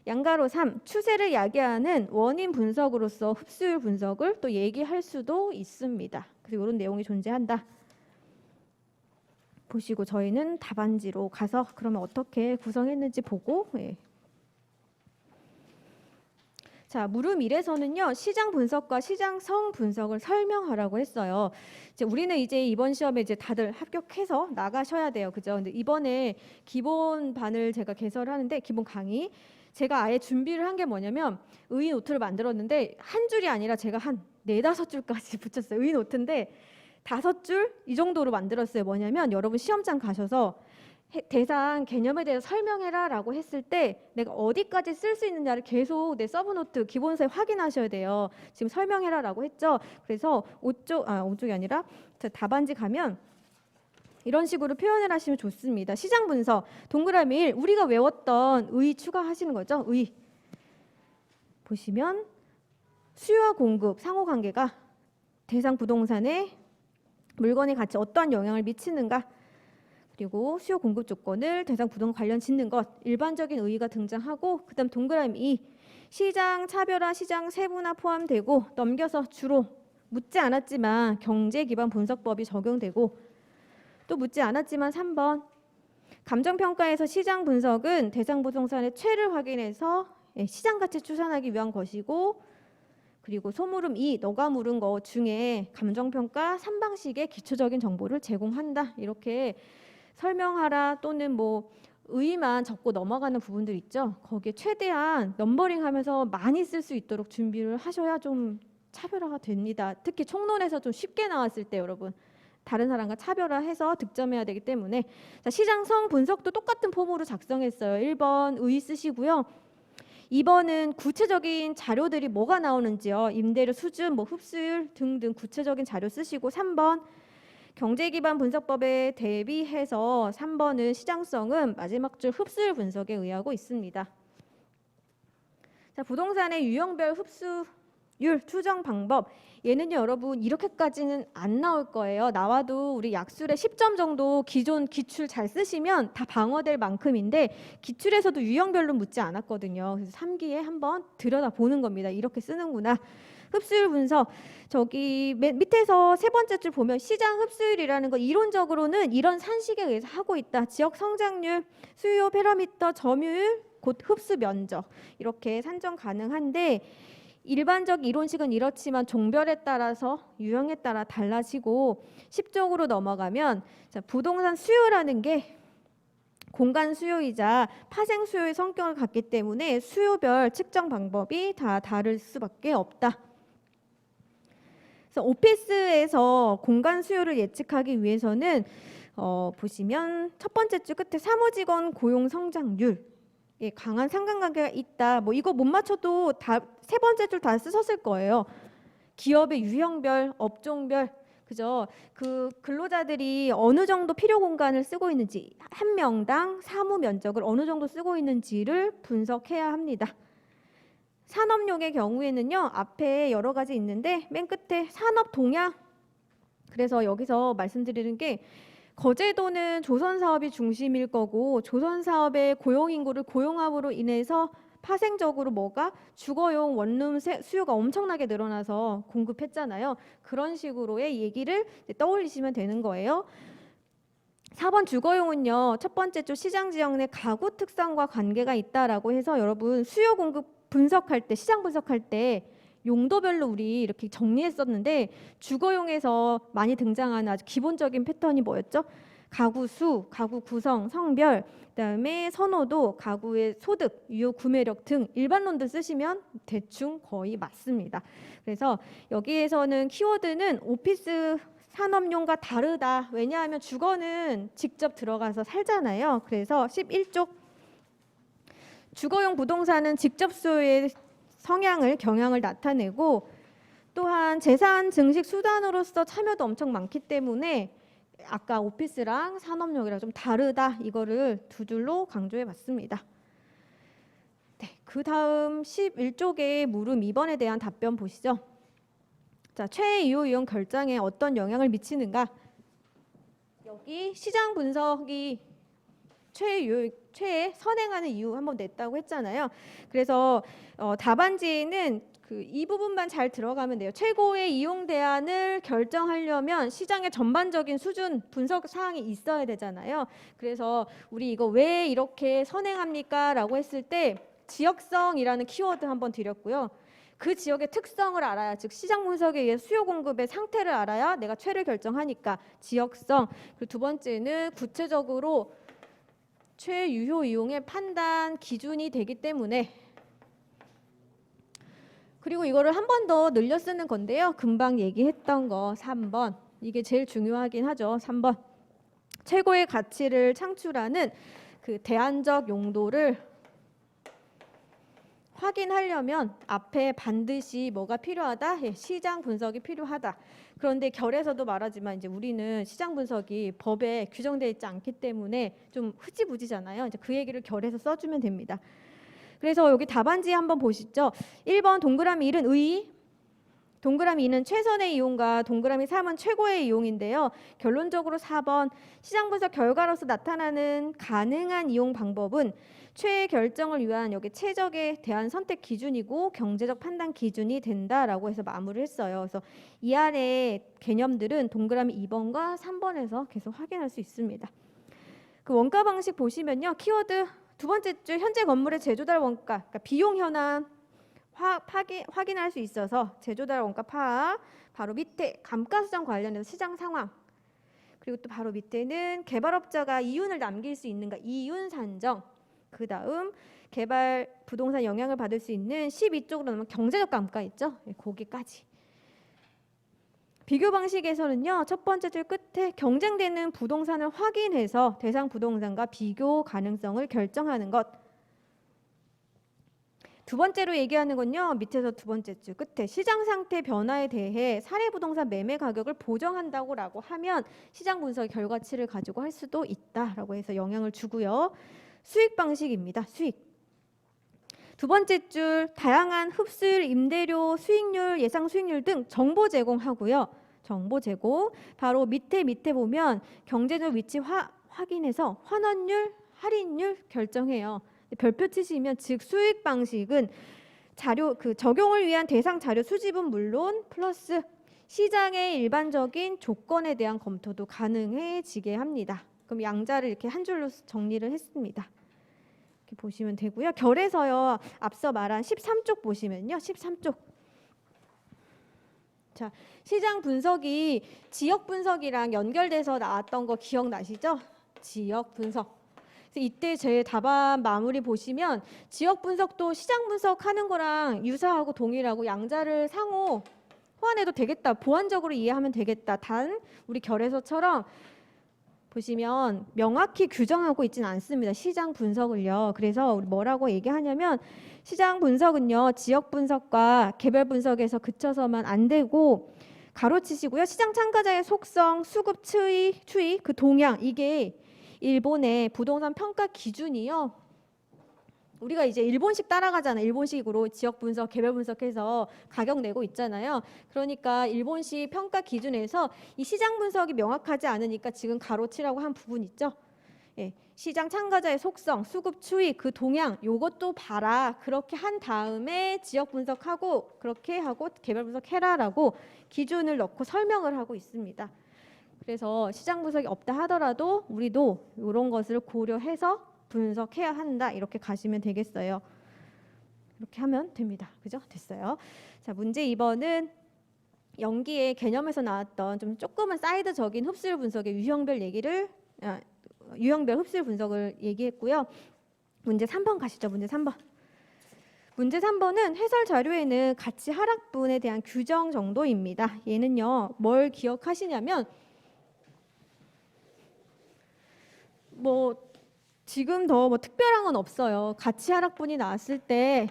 양가로 3, 추세를 야기하는 원인 분석으로서 흡수율 분석을 또 얘기할 수도 있습니다. 그래서 이런 내용이 존재한다. 보시고 저희는 답안지로 가서 그러면 어떻게 구성했는지 보고 자, 물음 1에서는요. 시장 분석과 시장성 분석을 설명하라고 했어요. 우리는 이제 이번 시험에 이제 다들 합격해서 나가셔야 돼요. 그죠? 근데 이번에 기본반을 제가 개설하는데 기본 강의 제가 아예 준비를 한 게 뭐냐면 의의 노트를 만들었는데 한 줄이 아니라 제가 한 4-5줄까지 붙였어요. 의의 노트인데 5줄 이 정도로 만들었어요. 뭐냐면 여러분 시험장 가셔서 대상 개념에 대해서 설명해라 라고 했을 때 내가 어디까지 쓸 수 있느냐를 계속 내 서브노트 기본서에 확인하셔야 돼요. 지금 설명해라 라고 했죠. 그래서 5쪽이 아니라 답안지 가면 이런 식으로 표현을 하시면 좋습니다. 시장 분석 동그라미 1 우리가 외웠던 의 추가하시는 거죠. 의 보시면 수요와 공급 상호관계가 대상 부동산에 물건의 가치에 어떠한 영향을 미치는가 그리고 수요 공급 조건을 대상 부동산 관련 짓는 것 일반적인 의의가 등장하고 그다음 동그라미 2 시장 차별화 시장 세분화 포함되고 넘겨서 주로 묻지 않았지만 경제 기반 분석법이 적용되고 또 묻지 않았지만 3번 감정평가에서 시장 분석은 대상 부동산의 최를 확인해서 시장 가치 추산하기 위한 것이고 그리고 소물음 2 너가 물은 것 중에 감정평가 3방식의 기초적인 정보를 제공한다 이렇게 설명하라 또는 뭐 의의만 적고 넘어가는 부분들 있죠. 거기에 최대한 넘버링하면서 많이 쓸 수 있도록 준비를 하셔야 좀 차별화가 됩니다. 특히 총론에서 좀 쉽게 나왔을 때 여러분 다른 사람과 차별화해서 득점해야 되기 때문에 자, 시장성 분석도 똑같은 폼으로 작성했어요. 1번 의의 쓰시고요. 2번은 구체적인 자료들이 뭐가 나오는지요. 임대료 수준, 뭐 흡수율 등등 구체적인 자료 쓰시고 3번 경제기반 분석법에 대비해서 3번은 시장성은 마지막 줄 흡수율 분석에 의하고 있습니다. 자, 부동산의 유형별 흡수율 추정 방법. 얘는요, 여러분 이렇게까지는 안 나올 거예요. 나와도 우리 약술에 10점 정도 기존 기출 잘 쓰시면 다 방어될 만큼인데 기출에서도 유형별로 묻지 않았거든요. 그래서 3기에 한번 들여다보는 겁니다. 이렇게 쓰는구나. 흡수율 분석. 저기 맨 밑에서 세 번째 줄 보면 시장 흡수율이라는 거 이론적으로는 이런 산식에 의해서 하고 있다. 지역 성장률, 수요 파라미터, 점유율, 곧 흡수 면적 이렇게 산정 가능한데 일반적 이론식은 이렇지만 종별에 따라서 유형에 따라 달라지고 10쪽으로 넘어가면 자, 부동산 수요라는 게 공간 수요이자 파생 수요의 성격을 갖기 때문에 수요별 측정 방법이 다 다를 수밖에 없다. 그래서 오피스에서 공간 수요를 예측하기 위해서는 보시면 첫 번째 줄 끝에 사무직원 고용 성장률 예, 강한 상관관계가 있다. 뭐 이거 못 맞춰도 다 세 번째 줄 다 쓰셨을 거예요. 기업의 유형별, 업종별, 그죠? 그 근로자들이 어느 정도 필요 공간을 쓰고 있는지, 한 명당 사무 면적을 어느 정도 쓰고 있는지를 분석해야 합니다. 산업용의 경우에는요, 앞에 여러 가지 있는데 맨 끝에 산업 동향. 그래서 여기서 말씀드리는 게 거제도는 조선 사업이 중심일 거고 조선 사업의 고용 인구를 고용함으로 인해서 파생적으로 뭐가 주거용 원룸 수요가 엄청나게 늘어나서 공급했잖아요. 그런 식으로의 얘기를 떠올리시면 되는 거예요. 4번 주거용은요. 첫 번째 줄 시장 지역 내 가구 특성과 관계가 있다라고 해서 여러분 수요 공급 분석할 때 시장 분석할 때 용도별로 우리 이렇게 정리했었는데 주거용에서 많이 등장하는 아주 기본적인 패턴이 뭐였죠? 가구 수, 가구 구성, 성별, 그다음에 선호도, 가구의 소득, 유효 구매력 등 일반론들 쓰시면 대충 거의 맞습니다. 그래서 여기에서는 키워드는 오피스 산업용과 다르다. 왜냐하면 주거는 직접 들어가서 살잖아요. 그래서 11쪽 주거용 부동산은 직접 수요의 성향을 경향을 나타내고 또한 재산 증식 수단으로서 참여도 엄청 많기 때문에 아까 오피스랑 산업용이랑 좀 다르다 이거를 두 줄로 강조해 봤습니다. 네, 그 다음 11쪽에 물음 2번에 대한 답변 보시죠. 자, 최애 유효 이용 결정에 어떤 영향을 미치는가? 여기 시장 분석이 최애 선행하는 이유 한번 냈다고 했잖아요. 그래서 답안지에는 이 부분만 잘 들어가면 돼요. 최고의 이용 대안을 결정하려면 시장의 전반적인 수준 분석 사항이 있어야 되잖아요. 그래서 우리 이거 왜 이렇게 선행합니까? 라고 했을 때 지역성이라는 키워드 한번 드렸고요. 그 지역의 특성을 알아야, 즉 시장 분석에 의해 수요 공급의 상태를 알아야 내가 최를 결정하니까 지역성. 그리고 두 번째는 구체적으로 최유효 이용의 판단 기준이 되기 때문에 그리고 이거를 한 번 더 늘려 쓰는 건데요. 금방 얘기했던 거 3번. 이게 제일 중요하긴 하죠. 3번. 최고의 가치를 창출하는 그 대안적 용도를 확인하려면 앞에 반드시 뭐가 필요하다? 예, 시장 분석이 필요하다. 그런데 결에서도 말하지만 이제 우리는 시장 분석이 법에 규정되어 있지 않기 때문에 좀 흐지부지잖아요. 이제 그 얘기를 결에서 써주면 됩니다. 그래서 여기 답안지 한번 보시죠. 1번 동그라미 1은 의, 동그라미 2는 최선의 이용과 동그라미 3은 최고의 이용인데요. 결론적으로 4번 시장 분석 결과로서 나타나는 가능한 이용 방법은 최애 결정을 위한 여기 최적에 대한 선택 기준이고 경제적 판단 기준이 된다라고 해서 마무리를 했어요. 그래서 이 아래 개념들은 동그라미 2번과 3번에서 계속 확인할 수 있습니다. 그 원가 방식 보시면요. 키워드 두 번째 줄 현재 건물의 제조달 원가, 그러니까 비용 현황 확인할 수 있어서 제조달 원가 파악, 바로 밑에 감가수정 관련해서 시장 상황, 그리고 또 바로 밑에는 개발업자가 이윤을 남길 수 있는가 이윤 산정, 그 다음 개발 부동산 영향을 받을 수 있는 12쪽으로 넘으면 경제적 감가 있죠. 거기까지. 비교 방식에서는요. 첫 번째 줄 끝에 경쟁되는 부동산을 확인해서 대상 부동산과 비교 가능성을 결정하는 것. 두 번째로 얘기하는 건요. 밑에서 두 번째 줄 끝에 시장 상태 변화에 대해 사례 부동산 매매 가격을 보정한다고 하면 시장 분석 결과치를 가지고 할 수도 있다라고 해서 영향을 주고요. 수익 방식입니다. 수익. 두 번째 줄 다양한 흡수율, 임대료, 수익률, 예상 수익률 등 정보 제공하고요. 정보 제공. 바로 밑에 보면 경제적 위치 확인해서 환원율, 할인율 결정해요. 별표 치시면 즉 수익 방식은 자료 적용을 위한 대상 자료 수집은 물론 플러스 시장의 일반적인 조건에 대한 검토도 가능해지게 합니다. 그럼 양자를 이렇게 한 줄로 정리를 했습니다. 이렇게 보시면 되고요. 결에서요. 앞서 말한 13쪽 보시면요. 13쪽. 자, 시장 분석이 지역 분석이랑 연결돼서 나왔던 거 기억나시죠? 지역 분석. 이때 제 답안 마무리 보시면 지역 분석도 시장 분석하는 거랑 유사하고 동일하고 양자를 상호 호환해도 되겠다. 보완적으로 이해하면 되겠다. 단 우리 결에서처럼 보시면 명확히 규정하고 있지는 않습니다. 시장 분석을요. 그래서 우리 뭐라고 얘기하냐면 시장 분석은요. 지역 분석과 개별 분석에서 그쳐서만 안 되고 가로치시고요. 시장 참가자의 속성, 수급 추이, 그 동향 이게 일본의 부동산 평가 기준이요. 우리가 이제 일본식 따라가잖아요. 일본식으로 지역 분석, 개별 분석해서 가격 내고 있잖아요. 그러니까 일본식 평가 기준에서 이 시장 분석이 명확하지 않으니까 지금 가로치라고 한 부분 있죠. 예, 시장 참가자의 속성, 수급 추이, 그 동향 요것도 봐라. 그렇게 한 다음에 지역 분석하고 그렇게 하고 개별 분석해라라고 기준을 넣고 설명을 하고 있습니다. 그래서 시장 분석이 없다 하더라도 우리도 이런 것을 고려해서 분석해야 한다. 이렇게 가시면 되겠어요. 이렇게 하면 됩니다. 그죠? 됐어요. 자, 문제 2번은 연기의 개념에서 나왔던 좀 조금은 사이드적인 흡수율 분석의 유형별 흡수율 분석을 얘기했고요. 문제 3번 가시죠. 문제 3번. 문제 3번은 해설 자료에는 가치 하락분에 대한 규정 정도입니다. 얘는요. 뭘 기억하시냐면 지금 더 특별한 건 없어요. 가치 하락분이 나왔을 때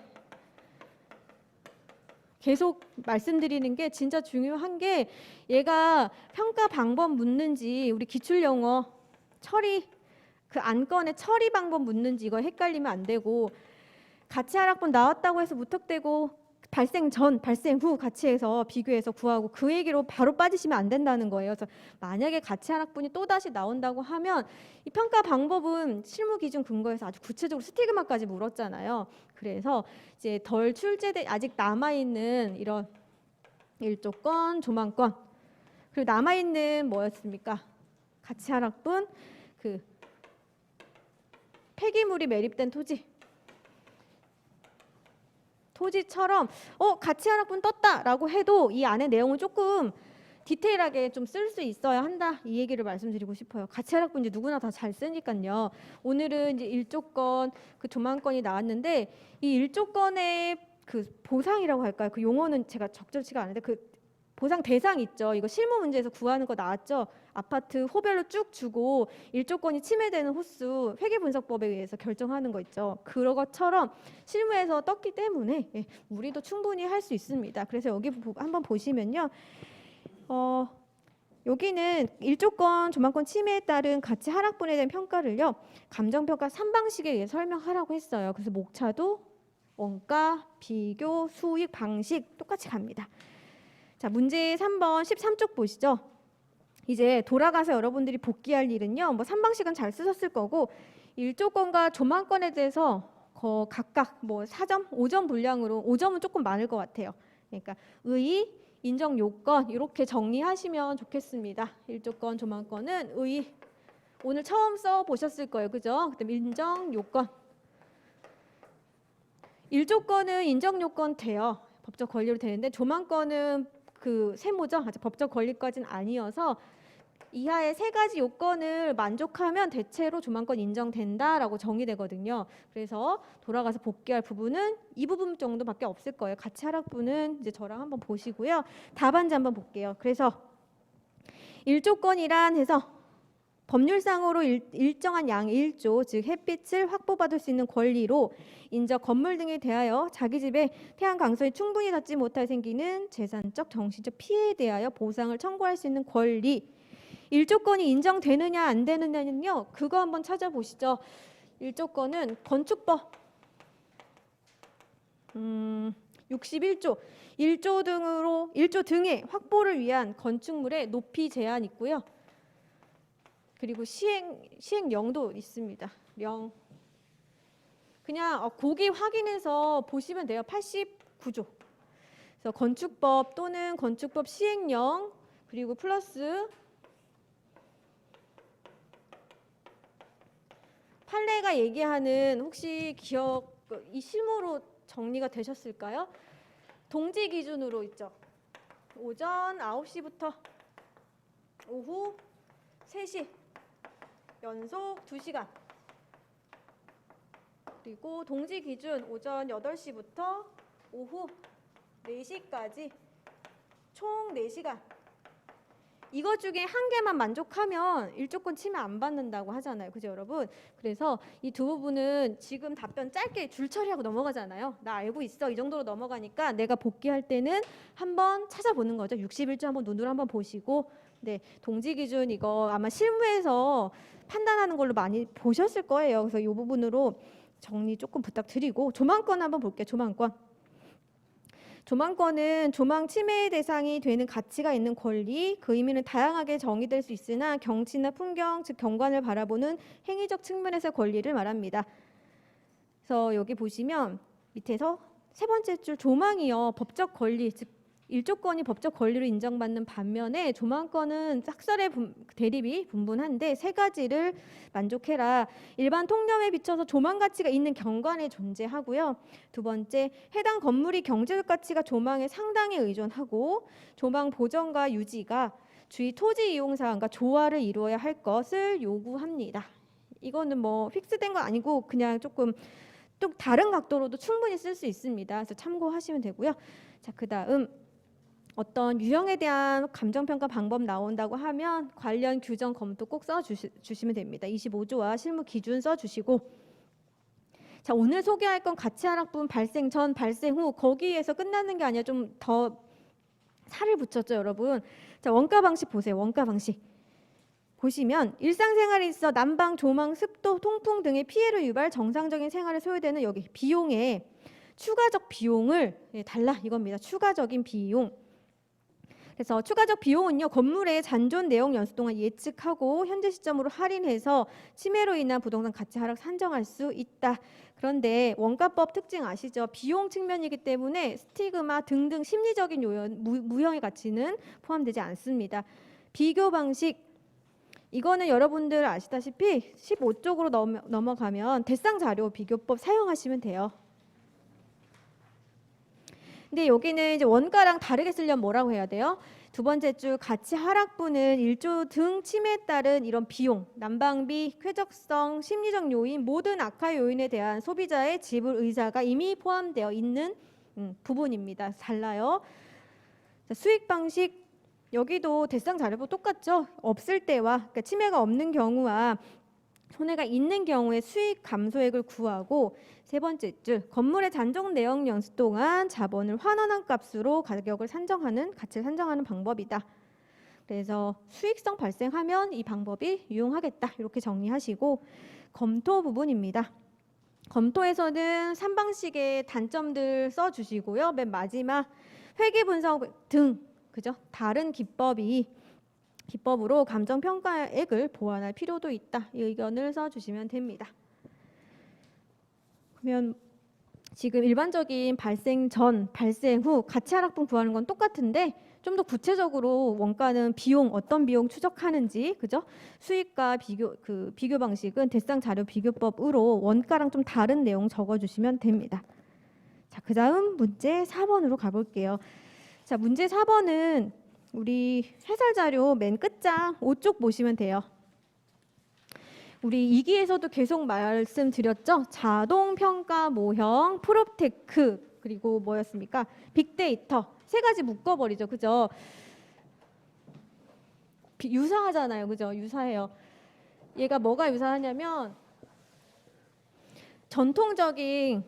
계속 말씀드리는 게 진짜 중요한 게 얘가 평가 방법 묻는지 우리 기출영어 처리 그 안건의 처리 방법 묻는지 이거 헷갈리면 안 되고 가치 하락분 나왔다고 해서 무턱대고 발생 전, 발생 후 가치에서 비교해서 구하고 그 얘기로 바로 빠지시면 안 된다는 거예요. 그래서 만약에 가치 하락분이 또다시 나온다고 하면 이 평가 방법은 실무 기준 근거에서 아주 구체적으로 스티그마까지 물었잖아요. 그래서 이제 덜 출제돼 아직 남아 있는 이런 1조 건, 조만 건 그리고 남아 있는 뭐였습니까? 가치 하락분 그 폐기물이 매립된 토지처럼 가치 하락분 떴다라고 해도 이 안에 내용을 조금 디테일하게 좀 쓸 수 있어야 한다. 이 얘기를 말씀드리고 싶어요. 가치 하락분 이제 누구나 다 잘 쓰니까요. 오늘은 이제 1조 건, 그 조만 건이 나왔는데 이 1조 건의 그 보상이라고 할까요? 그 용어는 제가 적절치가 않은데 그 보상 대상 있죠. 이거 실무 문제에서 구하는 거 나왔죠. 아파트 호별로 쭉 주고 1조 건이 침해되는 호수 회계분석법에 의해서 결정하는 거 있죠. 그런 것처럼 실무에서 떴기 때문에 우리도 충분히 할 수 있습니다. 그래서 여기 한번 보시면요. 여기는 1조 건, 조만권 침해에 따른 가치 하락분에 대한 평가를요. 감정평가 3방식에 의해 설명하라고 했어요. 그래서 목차도 원가, 비교, 수익, 방식 똑같이 갑니다. 자, 문제 3번 13쪽 보시죠. 이제 돌아가서 여러분들이 복귀할 일은요. 3방식은 잘 쓰셨을 거고 1조 건과 조만 건에 대해서 각각 4점, 5점 분량으로 5점은 조금 많을 것 같아요. 그러니까 의의, 인정 요건 이렇게 정리하시면 좋겠습니다. 1조 건, 조만 건은 의의 오늘 처음 써 보셨을 거예요. 그죠? 그다음에 인정 요건. 1조 건은 인정 요건 돼요. 법적 권리로 되는데 조만 건은 그 세모죠. 아직 법적 권리까지는 아니어서 이하의 세 가지 요건을 만족하면 대체로 조만권 인정된다라고 정의되거든요. 그래서 돌아가서 복귀할 부분은 이 부분 정도밖에 없을 거예요. 가치 하락분은 이제 저랑 한번 보시고요. 답안지 한번 볼게요. 그래서 1조 건이란 해서 법률상으로 일정한 양 1조, 즉 햇빛을 확보받을 수 있는 권리로 인적 건물 등에 대하여 자기 집에 태양 강선이 충분히 닿지 못하게 생기는 재산적, 정신적 피해에 대하여 보상을 청구할 수 있는 권리. 1조건이 인정되느냐 안 되느냐는요, 그거 한번 찾아보시죠. 1조건은 건축법 61조 1조 등의 확보를 위한 건축물의 높이 제한 있고요. 그리고 시행령도 있습니다. 령. 그냥 고기 확인해서 보시면 돼요. 89조. 그래서 건축법 또는 건축법 시행령 그리고 플러스 판례가 얘기하는 혹시 이 실무로 정리가 되셨을까요? 동지 기준으로 있죠. 오전 9시부터 오후 3시 연속 2시간. 그리고 동지 기준 오전 8시부터 오후 4시까지 총 4시간. 이거 중에 한 개만 만족하면 1조건 침해 안 받는다고 하잖아요. 그죠, 여러분? 그래서 이 두 부분은 지금 답변 짧게 줄 처리하고 넘어가잖아요. 나 알고 있어. 이 정도로 넘어가니까 내가 복귀할 때는 한번 찾아보는 거죠. 61조 한번 눈으로 한번 보시고, 네, 동지 기준 이거 아마 실무에서 판단하는 걸로 많이 보셨을 거예요. 그래서 이 부분으로 정리 조금 부탁드리고, 조망권 한번 볼게요. 조망권은 조망 침해 대상이 되는 가치가 있는 권리, 그 의미는 다양하게 정의될 수 있으나 경치나 풍경, 즉 경관을 바라보는 행위적 측면에서 권리를 말합니다. 그래서 여기 보시면 밑에서 세 번째 줄 조망이요. 법적 권리, 즉 1조건이 법적 권리로 인정받는 반면에 조망권은 짝설의 대립이 분분한데 세 가지를 만족해라. 일반 통념에 비춰서 조망 가치가 있는 경관에 존재하고요. 두 번째, 해당 건물이 경제적 가치가 조망에 상당히 의존하고 조망 보전과 유지가 주위 토지 이용사항과 조화를 이루어야 할 것을 요구합니다. 이거는 뭐 픽스된 거 아니고 그냥 조금 또 다른 각도로도 충분히 쓸 수 있습니다. 그래서 참고하시면 되고요. 자, 그다음 어떤 유형에 대한 감정평가 방법 나온다고 하면 관련 규정 검토 꼭 써주시면 됩니다. 25조와 실무 기준 써주시고, 자, 오늘 소개할 건 가치 하락분 발생 전, 발생 후 거기에서 끝나는 게 아니라 좀 더 살을 붙였죠, 여러분. 자, 원가 방식 보세요. 원가 방식 보시면 일상생활에 있어 난방, 조망, 습도, 통풍 등의 피해를 유발 정상적인 생활에 소요되는 여기 비용에 추가적 비용을 달라 이겁니다. 추가적인 비용. 그래서 추가적 비용은요, 건물의 잔존 내역 연수 동안 예측하고 현재 시점으로 할인해서 침해로 인한 부동산 가치 하락 산정할 수 있다. 그런데 원가법 특징 아시죠? 비용 측면이기 때문에 스티그마 등등 심리적인 요연, 무형의 가치는 포함되지 않습니다. 비교 방식, 이거는 여러분들 아시다시피 15쪽으로 넘어가면 대상자료 비교법 사용하시면 돼요. 근데 여기는 이제 원가랑 다르게 쓰려면 뭐라고 해야 돼요? 두 번째 줄 가치 하락분은 1조 등 침해에 따른 이런 비용, 난방비, 쾌적성, 심리적 요인, 모든 악화 요인에 대한 소비자의 지불 의사가 이미 포함되어 있는 부분입니다. 달라요. 자, 수익 방식, 여기도 대상 자료부 똑같죠? 없을 때와, 그러니까 침해가 없는 경우와 손해가 있는 경우에 수익 감소액을 구하고, 세 번째 줄 건물의 잔존 내역 연수 동안 자본을 환원한 값으로 가격을 산정하는, 가치를 산정하는 방법이다. 그래서 수익성 발생하면 이 방법이 유용하겠다, 이렇게 정리하시고, 검토 부분입니다. 검토에서는 3방식의 단점들 써주시고요. 맨 마지막 회계 분석 등, 그죠? 다른 기법으로 감정평가액을 보완할 필요도 있다. 이 의견을 써주시면 됩니다. 그러면 지금 일반적인 발생 전, 발생 후 가치 하락분 구하는 건 똑같은데 좀 더 구체적으로 원가는 비용, 어떤 비용 추적하는지, 그죠? 수익과 비교 방식은 대상 자료 비교법으로 원가랑 좀 다른 내용 적어주시면 됩니다. 자, 그다음 문제 4번으로 가볼게요. 자, 문제 4번은 우리 해설 자료 맨 끝장 5쪽 보시면 돼요. 우리 2기에서도 계속 말씀드렸죠. 자동 평가 모형, 프롭테크, 그리고 뭐였습니까? 빅데이터. 세 가지 묶어버리죠. 그죠? 유사하잖아요. 그죠? 유사해요. 얘가 뭐가 유사하냐면 전통적인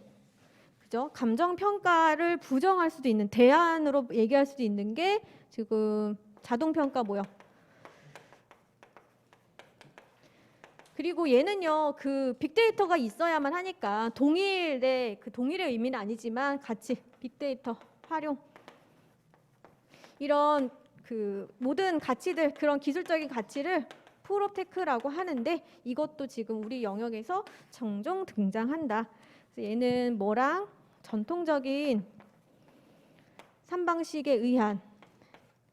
그죠? 감정 평가를 부정할 수도 있는 대안으로 얘기할 수도 있는 게 지금 자동 평가 모형. 그리고 얘는요, 그 빅데이터가 있어야만 하니까 동일의 그 동일의 의미는 아니지만 같이 빅데이터 활용. 이런 그 모든 가치들, 그런 기술적인 가치를 프롭테크라고 하는데 이것도 지금 우리 영역에서 종종 등장한다. 그래서 얘는 뭐랑 전통적인 삼방식에 의한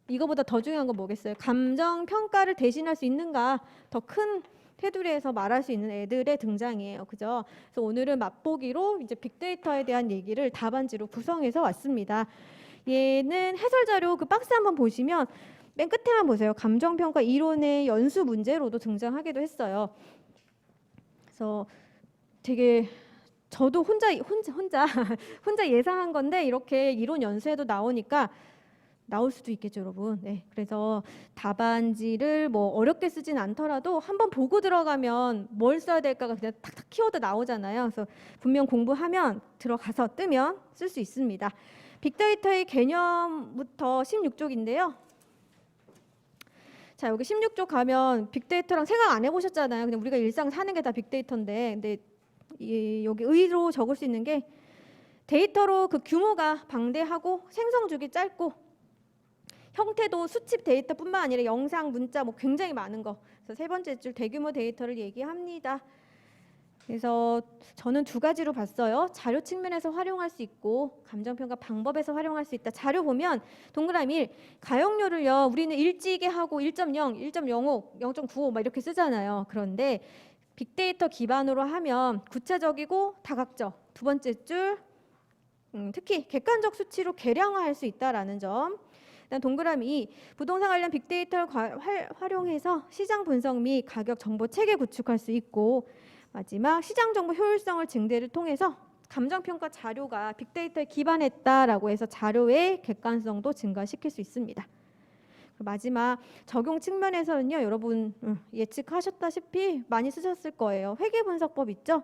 이거보다 더 중요한 건 뭐겠어요? 감정 평가를 대신할 수 있는가? 더 큰 테두리에서 말할 수 있는 애들의 등장이에요. 그죠? 그래서 오늘은 맛보기로 이제 빅데이터에 대한 얘기를 답안지로 구성해서 왔습니다. 얘는 해설 자료 그 박스 한번 보시면 맨 끝에만 보세요. 감정평가 이론의 연수 문제로도 등장하기도 했어요. 그래서 되게 저도 혼자 예상한 건데 이렇게 이론 연수에도 나오니까 나올 수도 있겠죠, 여러분. 네, 그래서 답안지를 뭐 어렵게 쓰진 않더라도 한번 보고 들어가면 뭘 써야 될까가 그냥 탁탁 키워드 나오잖아요. 그래서 분명 공부하면 들어가서 뜨면 쓸 수 있습니다. 빅데이터의 개념부터 16쪽인데요. 자, 여기 16쪽 가면 빅데이터랑 생각 안 해보셨잖아요. 그냥 우리가 일상 사는 게 다 빅데이터인데, 근데 여기 의로 적을 수 있는 게 데이터로 그 규모가 방대하고 생성 주기 짧고 형태도 수칩 데이터뿐만 아니라 영상, 문자 뭐 굉장히 많은 거. 그래서 세 번째 줄 대규모 데이터를 얘기합니다. 그래서 저는 두 가지로 봤어요. 자료 측면에서 활용할 수 있고 감정평가 방법에서 활용할 수 있다. 자료 보면 동그라미 1, 가용료를요. 우리는 일찍이 하고 1.0, 1.05, 0.95 막 이렇게 쓰잖아요. 그런데 빅데이터 기반으로 하면 구체적이고 다각적. 두 번째 줄 특히 객관적 수치로 계량화할 수 있다라는 점. 동그라미 2, 부동산 관련 빅데이터를 활용해서 시장 분석 및 가격 정보 체계 구축할 수 있고 마지막 시장 정보 효율성을 증대를 통해서 감정평가 자료가 빅데이터에 기반했다라고 해서 자료의 객관성도 증가시킬 수 있습니다. 마지막 적용 측면에서는요, 여러분 예측하셨다시피 많이 쓰셨을 거예요. 회계분석법 있죠?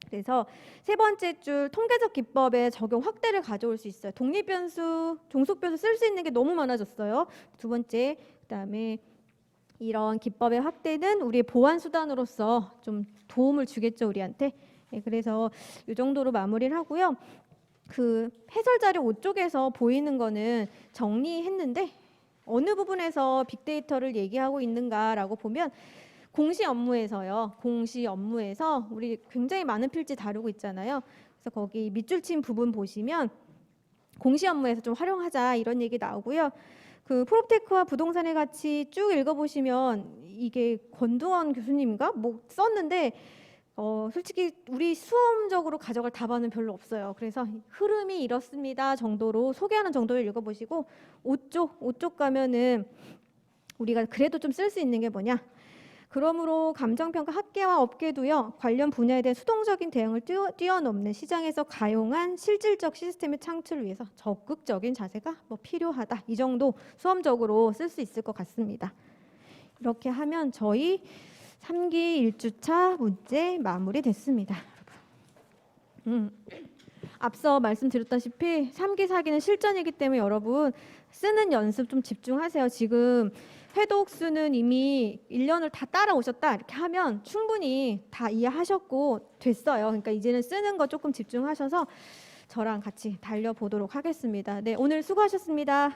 그래서 세 번째 줄 통계적 기법의 적용 확대를 가져올 수 있어요. 독립변수, 종속변수 쓸 수 있는 게 너무 많아졌어요. 두 번째, 그다음에 이런 기법의 확대는 우리의 보완 수단으로서 좀 도움을 주겠죠, 우리한테. 네, 그래서 이 정도로 마무리를 하고요. 그 해설 자료 5쪽에서 보이는 거는 정리했는데 어느 부분에서 빅데이터를 얘기하고 있는가라고 보면 공시 업무에서요. 공시 업무에서 우리 굉장히 많은 필지 다루고 있잖아요. 그래서 거기 밑줄 친 부분 보시면 공시 업무에서 좀 활용하자 이런 얘기 나오고요. 그 프롭테크와 부동산의 가치 쭉 읽어보시면 이게 권두원 교수님인가 뭐 썼는데 솔직히 우리 수험적으로 가져갈 답안은 별로 없어요. 그래서 흐름이 이렇습니다 정도로 소개하는 정도를 읽어보시고 5쪽 가면은 우리가 그래도 좀 쓸 수 있는 게 뭐냐. 그러므로 감정평가 학계와 업계도요. 관련 분야에 대한 수동적인 대응을 뛰어넘는 시장에서 가용한 실질적 시스템의 창출을 위해서 적극적인 자세가 뭐 필요하다. 이 정도 수험적으로 쓸 수 있을 것 같습니다. 이렇게 하면 저희 3기 1주차 문제 마무리됐습니다. 앞서 말씀드렸다시피 3기, 4기는 실전이기 때문에 여러분 쓰는 연습 좀 집중하세요. 지금 회독수는 이미 1년을 다 따라오셨다 이렇게 하면 충분히 다 이해하셨고 됐어요. 그러니까 이제는 쓰는 거 조금 집중하셔서 저랑 같이 달려보도록 하겠습니다. 네, 오늘 수고하셨습니다.